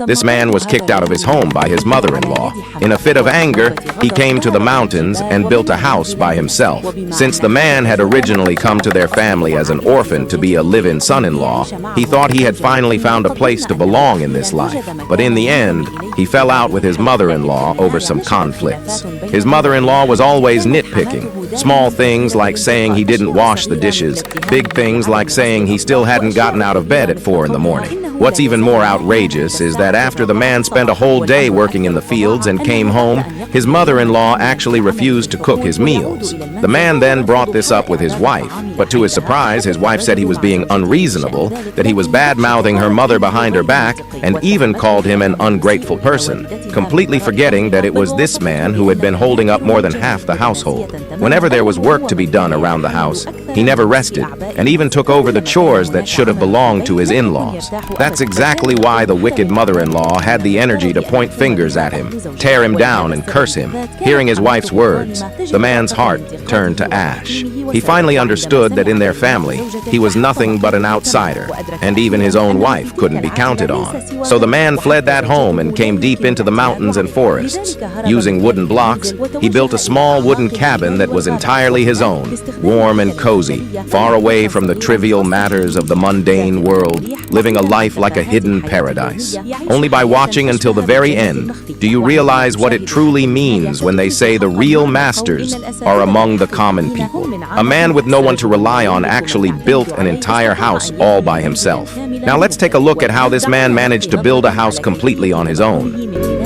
This man was kicked out of his home by his mother-in-law. In a fit of anger, he came to the mountains and built a house by himself. Since the man had originally come to their family as an orphan to be a live-in son-in-law, he thought he had finally found a place to belong in this life. But in the end, he fell out with his mother-in-law over some conflicts. His mother-in-law was always nitpicking. Small things like saying he didn't wash the dishes, big things like saying he still hadn't gotten out of bed at 4 in the morning. What's even more outrageous is that after the man spent a whole day working in the fields and came home, his mother-in-law actually refused to cook his meals. The man then brought this up with his wife, but to his surprise, his wife said he was being unreasonable, that he was bad-mouthing her mother behind her back, and even called him an ungrateful person, completely forgetting that it was this man who had been holding up more than half the household. Whenever there was work to be done around the house, he never rested, and even took over the chores that should have belonged to his in-laws. That's exactly why the wicked mother-in-law had the energy to point fingers at him, tear him down, and curse him. Hearing his wife's words, the man's heart turned to ash. He finally understood that in their family, he was nothing but an outsider, and even his own wife couldn't be counted on. So the man fled that home and came deep into the mountains and forests. Using wooden blocks, he built a small wooden cabin that was entirely his own, warm and cozy, far away from the trivial matters of the mundane world, living a life like a hidden paradise. Only by watching until the very end do you realize what it truly means when they say the real masters are among the common people. A man with no one to rely on actually built an entire house all by himself. Now let's take a look at how this man managed to build a house completely on his own.